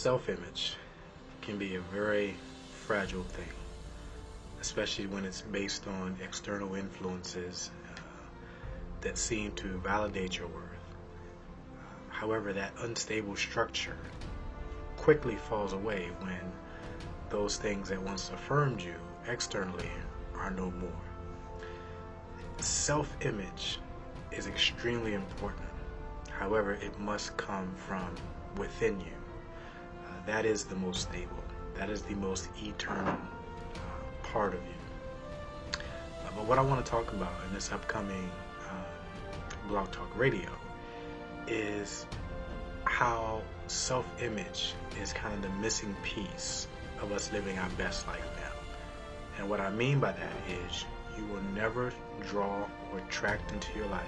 Self-image can be a very fragile thing, especially when it's based on external influences that seem to validate your worth. However, that unstable structure quickly falls away when those things that once affirmed you externally are no more. Self-image is extremely important. However, it must come from within you. That is the most stable. That is the most eternal part of you. But what I want to talk about in this upcoming Blog Talk Radio is how self-image is kind of the missing piece of us living our best life now. And what I mean by that is you will never draw or attract into your life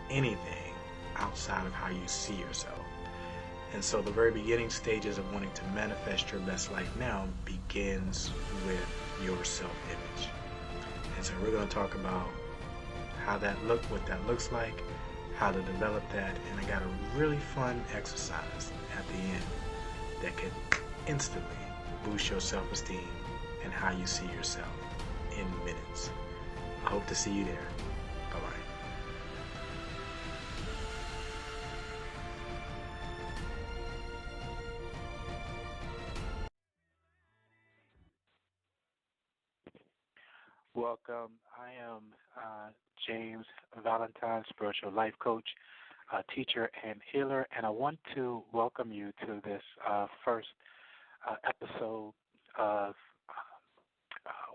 anything outside of how you see yourself. And so the very beginning stages of wanting to manifest your best life now begins with your self-image. And so we're going to talk about what that looks like, how to develop that, and I got a really fun exercise at the end that can instantly boost your self-esteem and how you see yourself in minutes. I hope to see you there. Bye-bye. Welcome. I am James Valentine, spiritual life coach, teacher, and healer, and I want to welcome you to this first episode of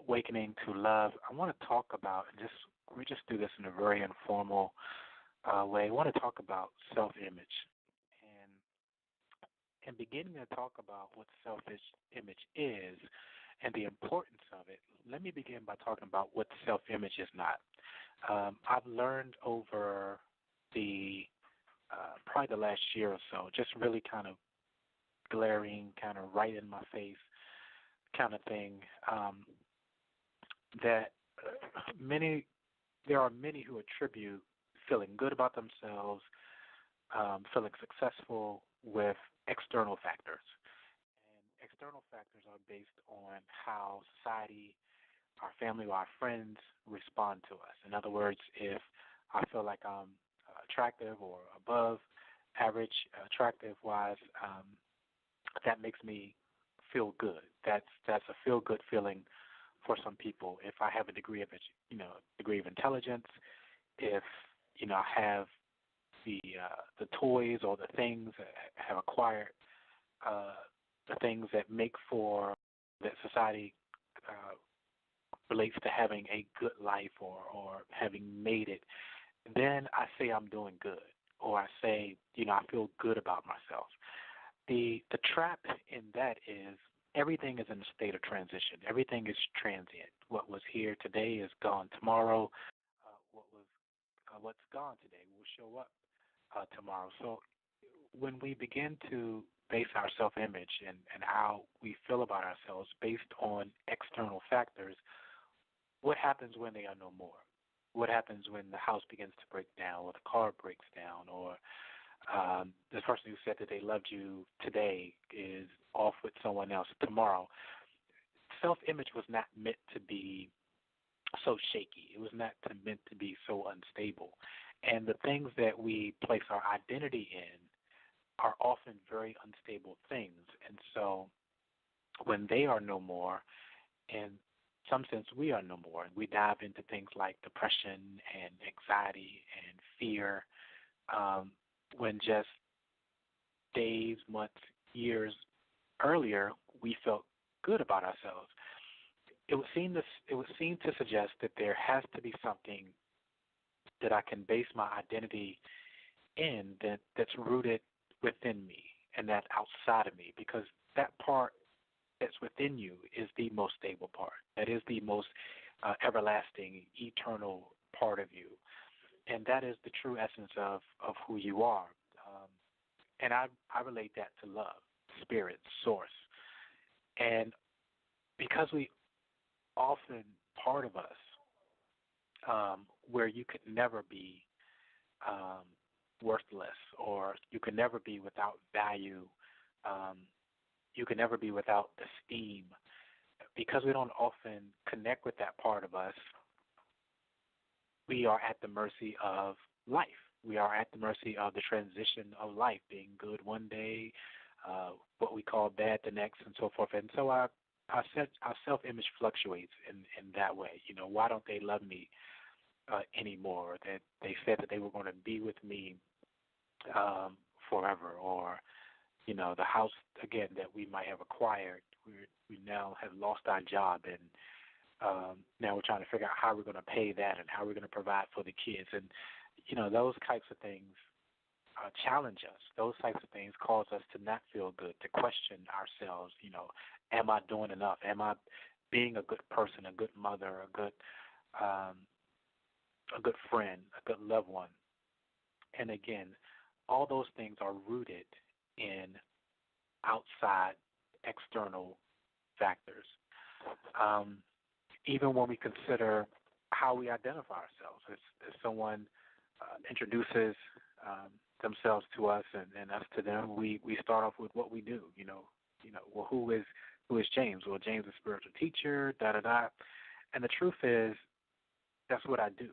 Awakening to Love. I want to talk about, we just do this in a very informal way. I want to talk about self-image. And beginning to talk about what self-image is and the importance of it, let me begin by talking about what self-image is not. I've learned over probably the last year or so, just really kind of glaring, kind of right in my face kind of thing, that there are many who attribute feeling good about themselves, feeling successful with external factors. And external factors are based on how society, our family, or our friends respond to us. In other words, if I feel like I'm attractive or above average attractive-wise, that makes me feel good. That's a feel-good feeling for some people. If I have a degree of intelligence, if I have the toys or the things that I have acquired, the things that that society relates to having a good life or having made it, then I say I'm doing good, or I say, I feel good about myself. The trap in that is everything is in a state of transition. Everything is transient. What was here today is gone tomorrow. What's gone today will show up tomorrow. So when we begin to base our self-image and how we feel about ourselves based on external factors, what happens when they are no more? What happens when the house begins to break down, or the car breaks down, or the person who said that they loved you today is off with someone else tomorrow? Self-image was not meant to be so shaky. It was not meant to be so unstable. And the things that we place our identity in are often very unstable things. And so when they are no more, in some sense we are no more, and we dive into things like depression and anxiety and fear, when just days, months, years earlier we felt good about ourselves. It would seem to suggest that there has to be something that I can base my identity in that's rooted within me and that's outside of me, because that part that's within you is the most stable part. That is the most everlasting, eternal part of you. And that is the true essence of who you are. And I relate that to love, spirit, source. And because we often, part of us, where you could never be worthless, or you could never be without value, you can never be without esteem. Because we don't often connect with that part of us, we are at the mercy of life. We are at the mercy of the transition of life, being good one day, what we call bad the next, and so forth. And so our self-image fluctuates in that way. You know, why don't they love me anymore? That they said that they were going to be with me forever, or you know, the house again that we might have acquired, we now have lost our job, and now we're trying to figure out how we're going to pay that and how we're going to provide for the kids, and you know, those types of things challenge us. Those types of things cause us to not feel good, to question ourselves. You know, am I doing enough? Am I being a good person, a good mother, a good friend, a good loved one? And again, all those things are rooted in outside external factors. Even when we consider how we identify ourselves, as someone introduces themselves to us and us to them, we start off with what we do. You know, well, who is James? Well, James is a spiritual teacher, da da da. And the truth is, that's what I do.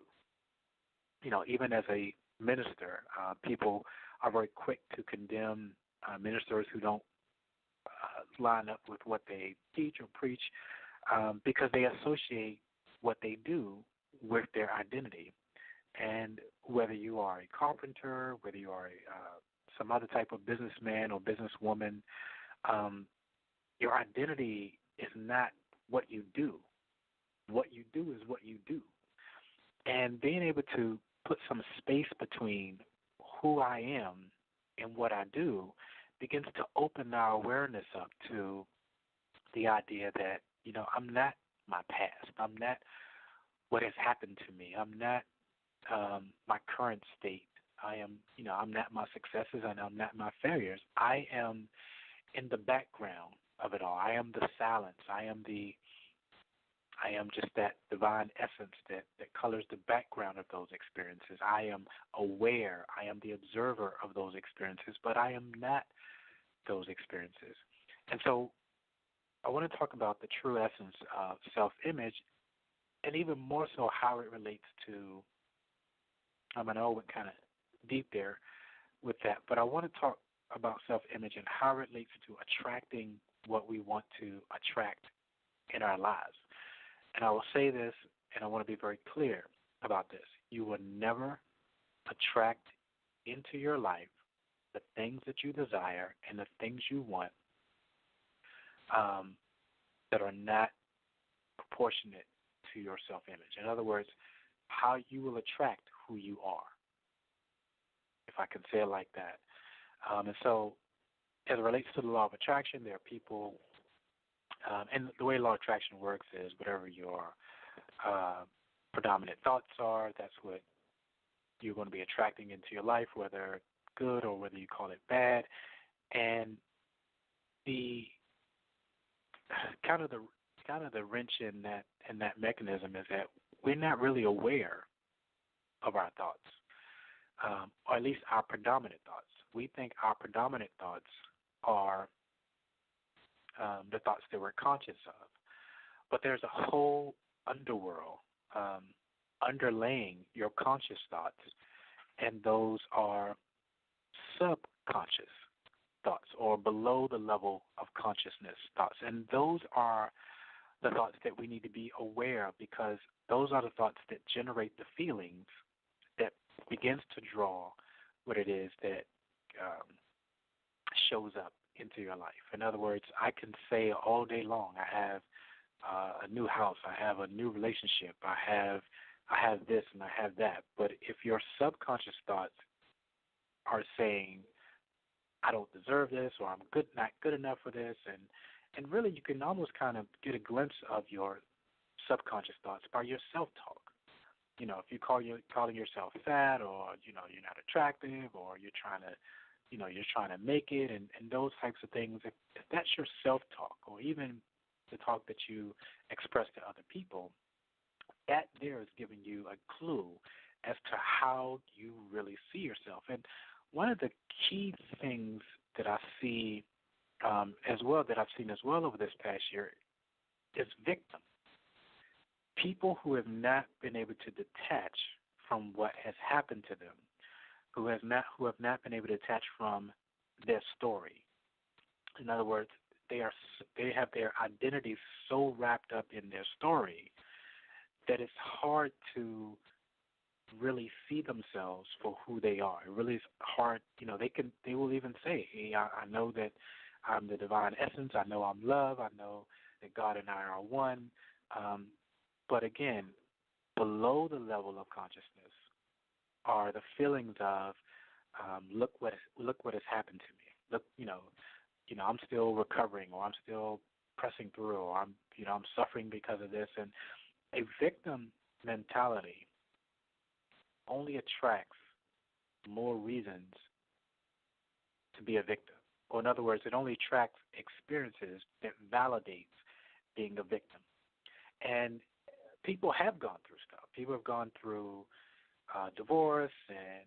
You know, even as a minister, people are very quick to condemn ministers who don't line up with what they teach or preach, because they associate what they do with their identity. And whether you are a carpenter, whether you are some other type of businessman or businesswoman, your identity is not what you do. What you do is what you do. And being able to put some space between who I am and what I do begins to open our awareness up to the idea that, you know, I'm not my past. I'm not what has happened to me. I'm not my current state. I am, you know, I'm not my successes and I'm not my failures. I am in the background of it all. I am the silence. I am just that divine essence that colors the background of those experiences. I am aware. I am the observer of those experiences, but I am not those experiences. And so I want to talk about the true essence of self-image, and even more so how it relates to, I know I went kind of deep there with that, but I want to talk about self-image and how it relates to attracting what we want to attract in our lives. And I will say this, and I want to be very clear about this. You will never attract into your life the things that you desire and the things you want that are not proportionate to your self-image. In other words, how you will attract who you are, if I can say it like that. And so as it relates to the law of attraction, there are people, and the way law of attraction works is whatever your predominant thoughts are, that's what you're going to be attracting into your life, whether good or whether you call it bad. And the kind of the wrench in that mechanism is that we're not really aware of our thoughts, or at least our predominant thoughts. We think our predominant thoughts are the thoughts that we're conscious of. But there's a whole underworld underlaying your conscious thoughts, and those are subconscious thoughts, or below the level of consciousness thoughts. And those are the thoughts that we need to be aware of, because those are the thoughts that generate the feelings that begins to draw what it is that shows up into your life. In other words, I can say all day long, I have a new house, I have a new relationship, I have this and I have that. But if your subconscious thoughts are saying, I don't deserve this, or I'm not good enough for this, and really you can almost kind of get a glimpse of your subconscious thoughts by your self-talk. You know, if you're calling yourself fat, or, you know, you're not attractive, or you're trying to make it, and those types of things, if that's your self-talk, or even the talk that you express to other people, that there is giving you a clue as to how you really see yourself. And one of the key things that I see as well that I've seen as well over this past year is victim. People who have not been able to detach from what has happened to them, who have not been able to detach from their story. In other words, they have their identity so wrapped up in their story that it's hard to really see themselves for who they are. It really is hard. They will even say, hey, I know that I'm the divine essence. I know I'm love. I know that God and I are one. But again, below the level of consciousness are the feelings of look what has happened to me. Look, I'm still recovering, or I'm still pressing through, or I'm suffering because of this. And a victim mentality only attracts more reasons to be a victim. Or in other words, it only attracts experiences that validates being a victim. And people have gone through stuff. People have gone through divorce and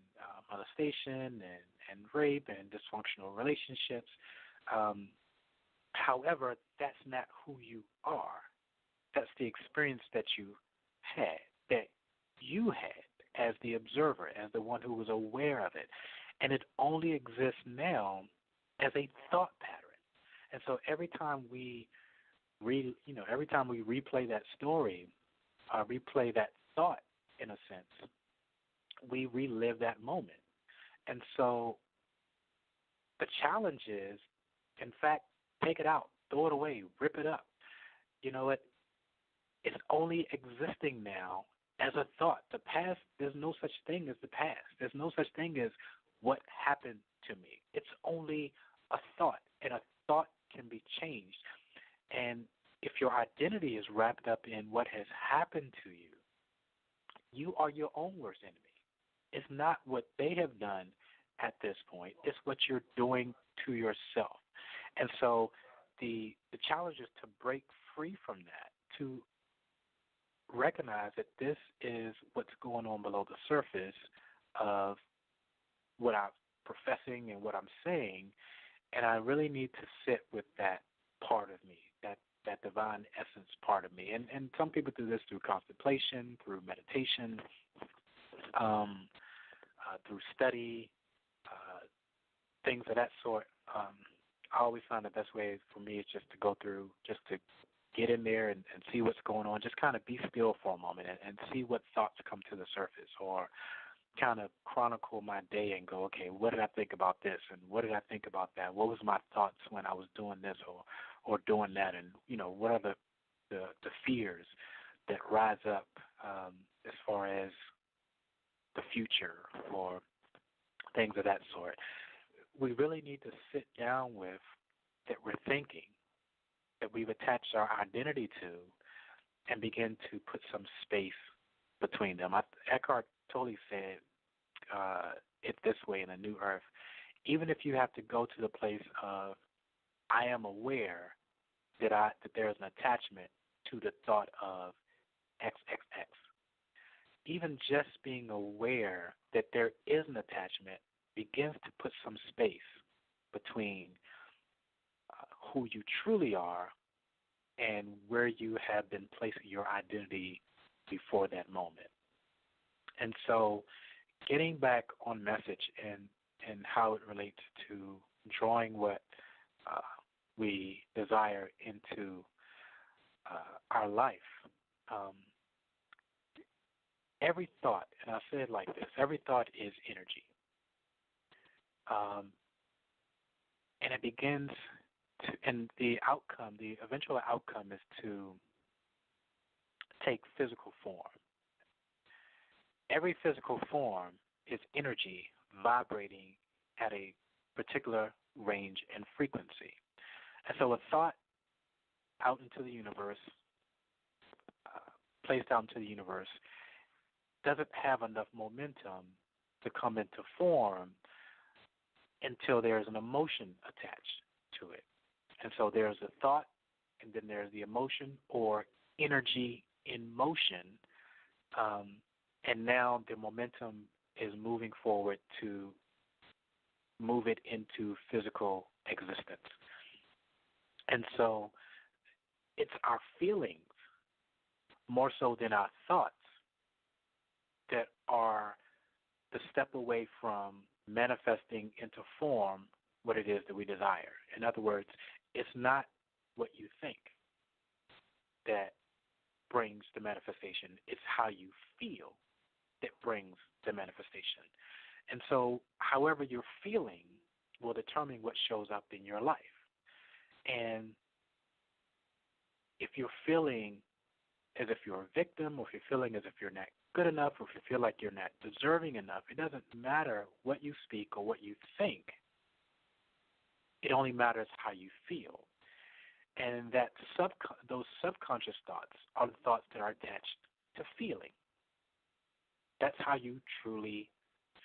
molestation and rape and dysfunctional relationships. However, that's not who you are. That's the experience that you had as the observer, as the one who was aware of it. And it only exists now as a thought pattern. And so every time we replay that story, replay that thought in a sense, we relive that moment. And so the challenge is, in fact, take it out, throw it away, rip it up. You know what? It's only existing now as a thought. The past, there's no such thing as the past. There's no such thing as what happened to me. It's only a thought, and a thought can be changed. And if your identity is wrapped up in what has happened to you, you are your own worst enemy. It's not what they have done at this point. It's what you're doing to yourself. And so the challenge is to break free from that, to recognize that this is what's going on below the surface of what I'm professing and what I'm saying, and I really need to sit with that part of me, that divine essence part of me. And some people do this through contemplation, through meditation, through study, things of that sort. I always find the best way for me is just to go through, just to get in there and see what's going on, just kind of be still for a moment and see what thoughts come to the surface, or kind of chronicle my day and go, okay, what did I think about this, and what did I think about that? What was my thoughts when I was doing this or doing that, and what are the fears that rise up as far as the future or things of that sort. We really need to sit down with that we're thinking, that we've attached our identity to, and begin to put some space between them. Eckhart Tolle said it this way in A New Earth: even if you have to go to the place of, I am aware that there's an attachment to the thought of XXX. Even just being aware that there is an attachment begins to put some space between who you truly are and where you have been placing your identity before that moment. And so getting back on message and how it relates to drawing what we desire into our life, every thought, and I'll say it like this, every thought is energy. And it begins to, and the eventual outcome is to take physical form. Every physical form is energy vibrating at a particular range and frequency. And so a thought out into the universe, placed out into the universe, doesn't have enough momentum to come into form until there's an emotion attached to it. And so there's a thought, and then there's the emotion or energy in motion, and now the momentum is moving forward to move it into physical existence. And so it's our feelings more so than our thoughts that are the step away from manifesting into form what it is that we desire. In other words, it's not what you think that brings the manifestation. It's how you feel that brings the manifestation. And so however you're feeling will determine what shows up in your life. And if you're feeling as if you're a victim, or if you're feeling as if you're not good enough, or if you feel like you're not deserving enough, it doesn't matter what you speak or what you think. It only matters how you feel. And that those subconscious thoughts are the thoughts that are attached to feeling. That's how you truly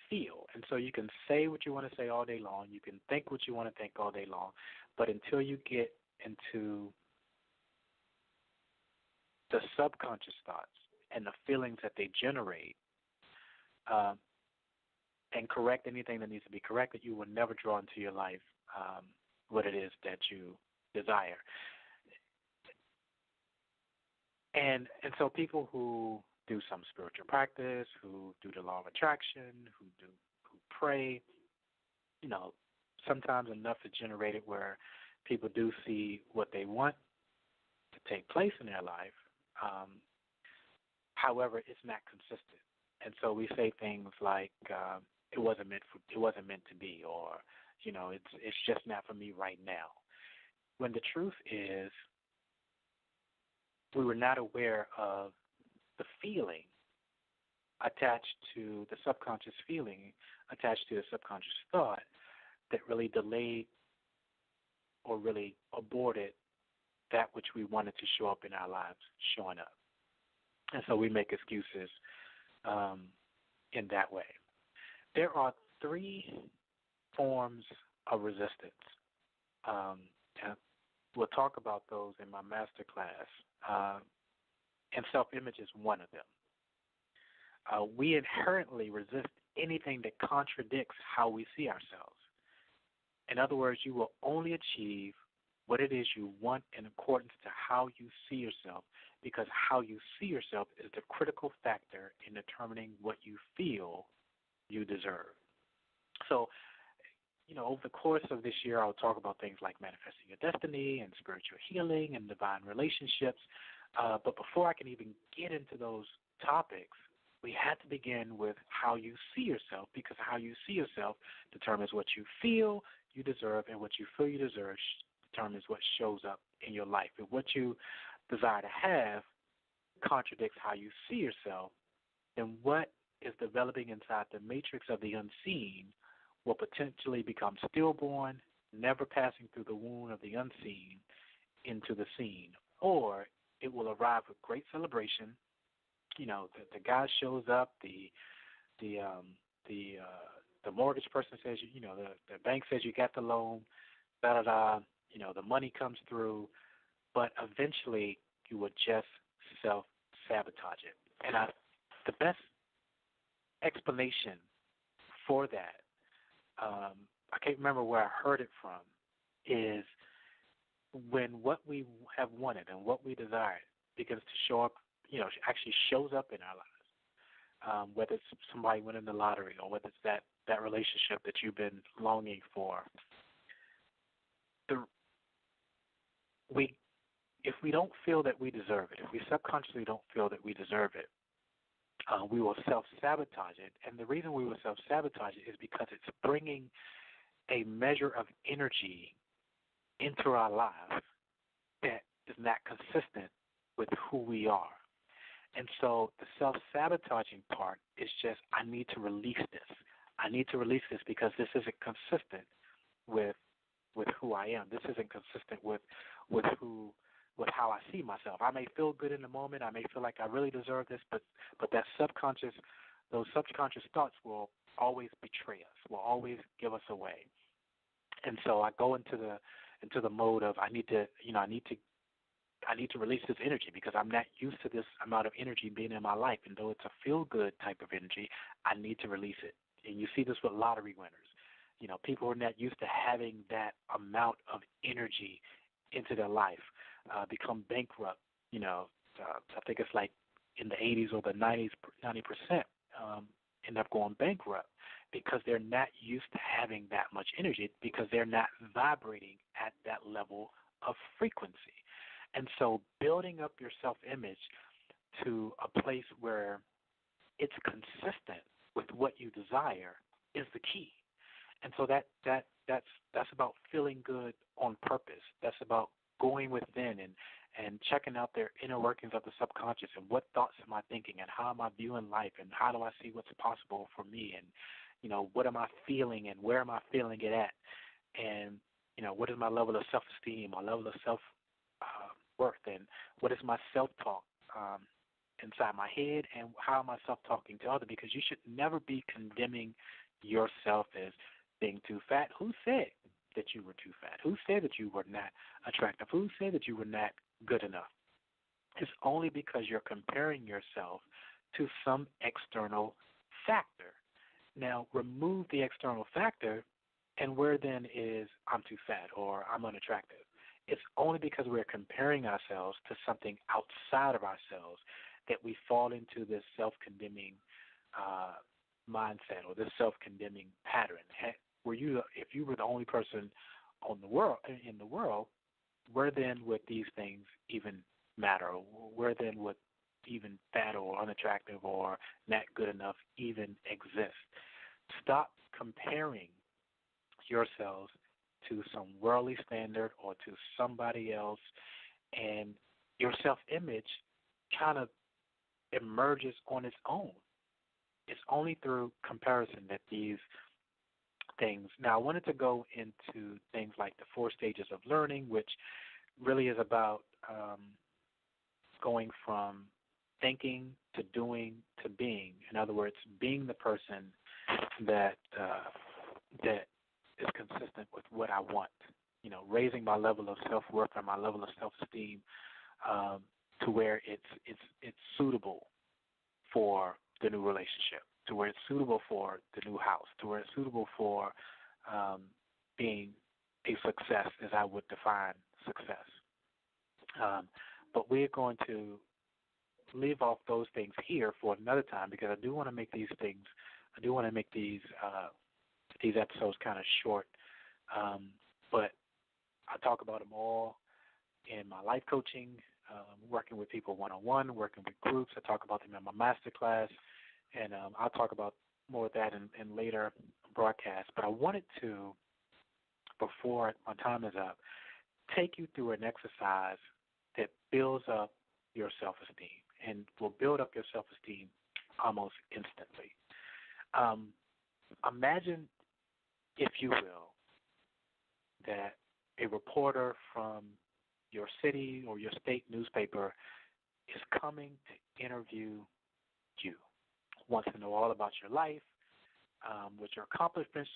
feel. And so you can say what you want to say all day long. You can think what you want to think all day long. But until you get into the subconscious thoughts and the feelings that they generate, and correct anything that needs to be corrected, you will never draw into your life what it is that you desire. And so people who do some spiritual practice, who do the law of attraction, who pray, sometimes enough is generated where people do see what they want to take place in their life. However, it's not consistent, and so we say things like it wasn't meant to be, or it's just not for me right now. When the truth is, we were not aware of the feeling attached to the subconscious feeling, attached to the subconscious thought that really delayed or really aborted that which we wanted to show up in our lives showing up. And so we make excuses in that way. There are 3 forms of resistance. And we'll talk about those in my master class. And self-image is one of them. We inherently resist anything that contradicts how we see ourselves. In other words, you will only achieve what it is you want in accordance to how you see yourself, because how you see yourself is the critical factor in determining what you feel you deserve. So, over the course of this year, I'll talk about things like manifesting your destiny and spiritual healing and divine relationships. But before I can even get into those topics, we have to begin with how you see yourself, because how you see yourself determines what you feel you deserve, and what you feel you deserve determines what shows up in your life. If what you desire to have contradicts how you see yourself, then what is developing inside the matrix of the unseen will potentially become stillborn, never passing through the wound of the unseen into the seen. Or it will arrive with great celebration. The guy shows up, the mortgage person says, the bank says you got the loan, the money comes through, but eventually you will just self-sabotage it. And the best explanation for that, I can't remember where I heard it from, is when what we have wanted and what we desire begins to show up, actually shows up in our lives, whether it's somebody winning the lottery, or whether it's that relationship that you've been longing for. If we don't feel that we deserve it, if we subconsciously don't feel that we deserve it, we will self-sabotage it. And the reason we will self-sabotage it is because it's bringing a measure of energy into our lives that is not consistent with who we are. And so the self-sabotaging part is just, I need to release this. I need to release this because this isn't consistent with who I am. This isn't consistent with how I see myself. I may feel good in the moment. I may feel like I really deserve this, but those subconscious thoughts will always betray us, will always give us away. And so I go into the mode of I need to release this energy because I'm not used to this amount of energy being in my life. And though it's a feel-good type of energy, I need to release it. And you see this with lottery winners. People who are not used to having that amount of energy into their life, become bankrupt. I think it's like in the 80s or the 90%, end up going bankrupt because they're not used to having that much energy, because they're not vibrating at that level of frequency. And so building up your self-image to a place where it's consistent with what you desire is the key. And so that's about feeling good on purpose. That's about going within and checking out their inner workings of the subconscious and what thoughts am I thinking and how am I viewing life and how do I see what's possible for me and, what am I feeling and where am I feeling it at and, what is my level of self-esteem, my level of self-worth, and what is my self-talk inside my head and how am I self-talking to others, because you should never be condemning yourself as being too fat. Who said that you were too fat? Who said that you were not attractive? Who said that you were not good enough? It's only because you're comparing yourself to some external factor. Now, remove the external factor, and where then is I'm too fat or I'm unattractive? It's only because we're comparing ourselves to something outside of ourselves that we fall into this self-condemning mindset or this self-condemning pattern. If you were the only person in the world, where then would these things even matter? Where then would even fat or unattractive or not good enough even exist? Stop comparing yourselves to some worldly standard or to somebody else, and your self-image kind of emerges on its own. It's only through comparison that these things. Now, I wanted to go into things like the 4 stages of learning, which really is about going from thinking to doing to being. In other words, being the person that is consistent with what I want. Raising my level of self-worth or my level of self-esteem to where it's suitable for the new relationship, to where it's suitable for the new house, to where it's suitable for being a success as I would define success. But we're going to leave off those things here for another time because I do want to make these episodes kind of short. But I talk about them all in my life coaching, working with people one-on-one, working with groups. I talk about them in my master class, and I'll talk about more of that in later broadcasts. But I wanted to, before my time is up, take you through an exercise that builds up your self-esteem and will build up your self-esteem almost instantly. Imagine, if you will, that a reporter from your city or your state newspaper is coming to interview you, wants to know all about your life, what your accomplishments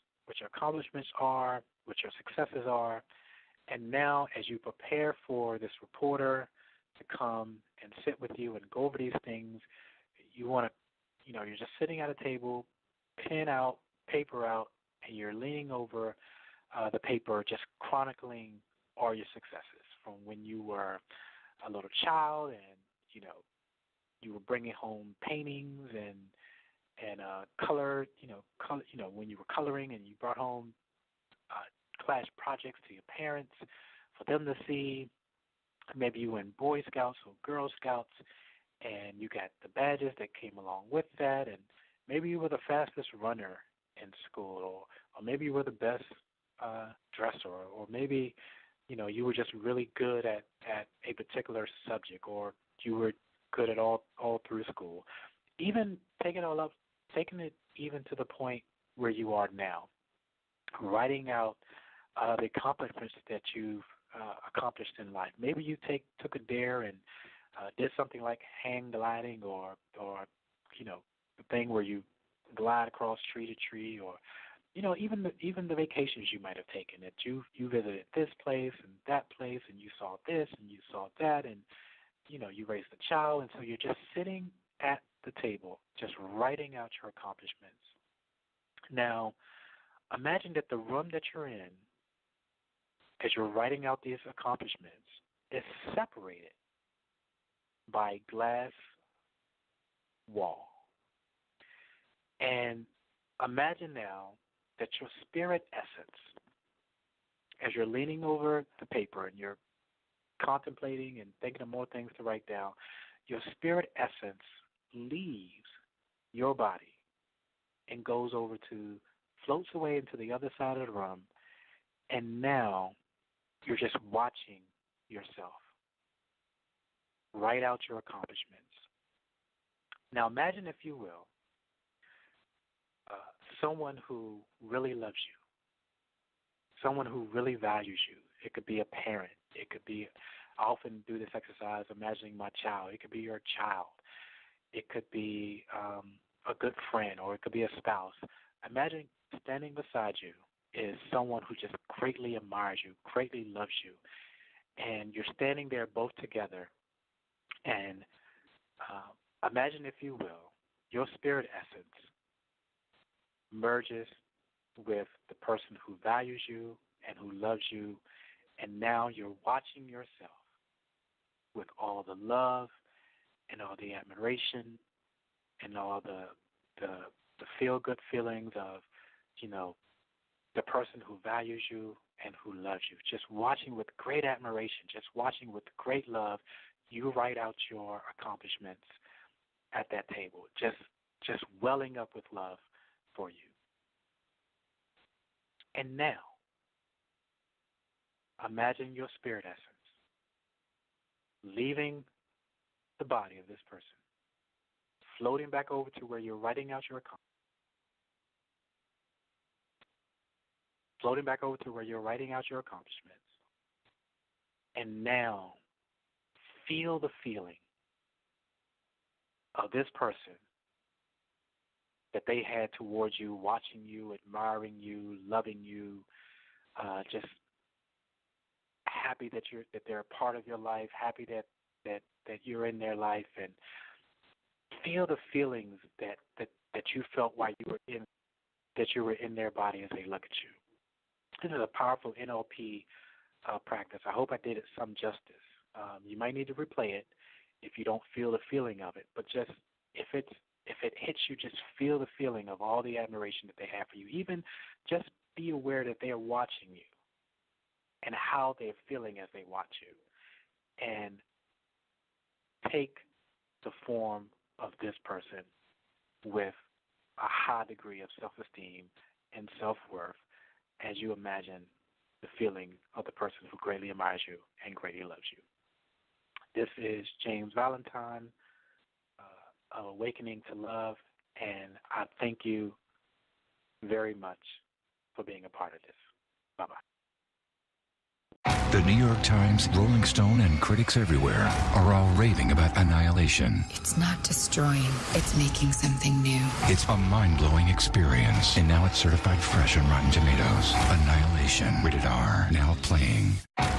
are, what your successes are, and now as you prepare for this reporter to come and sit with you and go over these things, you want to, you're just sitting at a table, pen out, paper out, and you're leaning over the paper just chronicling all your successes from when you were a little child and, you were bringing home paintings and color, when you were coloring and you brought home class projects to your parents for them to see. Maybe you were in Boy Scouts or Girl Scouts, and you got the badges that came along with that, and maybe you were the fastest runner in school, or maybe you were the best dresser, or maybe, you were just really good at a particular subject, or you were good at all through school. Even taking it even to the point where you are now, writing out the accomplishments that you've accomplished in life. Maybe you took a dare and did something like hang gliding, or the thing where you glide across tree to tree, or even the vacations you might have taken, that you visited this place and that place, and you saw this and you saw that, and you raised a child, and so you're just sitting at the table, just writing out your accomplishments. Now, imagine that the room that you're in as you're writing out these accomplishments, is separated by a glass wall. And imagine now that your spirit essence, as you're leaning over the paper and you're contemplating and thinking of more things to write down, your spirit essence leaves your body and goes over to, floats away into the other side of the room, and now you're just watching yourself write out your accomplishments. Now imagine, if you will, someone who really loves you, someone who really values you. It could be a parent. It could be, I often do this exercise imagining my child. It could be your child. It could be a good friend, or it could be a spouse. Imagine standing beside you is someone who just greatly admires you, greatly loves you, and you're standing there both together. And imagine, if you will, your spirit essence merges with the person who values you and who loves you, and now you're watching yourself with all the love and all the admiration and all the feel-good feelings of, the person who values you and who loves you. Just watching with great admiration, just watching with great love, you write out your accomplishments at that table, just welling up with love for you. And now, imagine your spirit essence leaving the body of this person, floating back over to where you're writing out your accomplishments. Floating back over to where you're writing out your accomplishments. And now, feel the feeling of this person that they had towards you, watching you, admiring you, loving you, just happy that they're a part of your life, happy that you're in their life, and feel the feelings that you felt while you were in their body as they look at you. This is a powerful NLP practice. I hope I did it some justice. You might need to replay it if you don't feel the feeling of it, but just if it hits you, just feel the feeling of all the admiration that they have for you. Even just be aware that they are watching you and how they're feeling as they watch you. And take the form of this person with a high degree of self-esteem and self-worth as you imagine the feeling of the person who greatly admires you and greatly loves you. This is James Valentine, Awakening to Love, and I thank you very much for being a part of this. Bye-bye. The New York Times, Rolling Stone, and critics everywhere are all raving about Annihilation. It's not destroying, it's making something new. It's a mind-blowing experience, and now it's certified fresh on Rotten Tomatoes. Annihilation, rated R, now playing.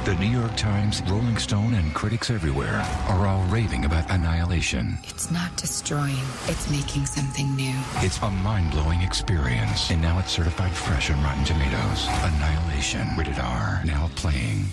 The New York Times, Rolling Stone, and critics everywhere are all raving about Annihilation. It's not destroying, it's making something new. It's a mind-blowing experience, and now it's certified fresh on Rotten Tomatoes. Annihilation, rated R, now playing.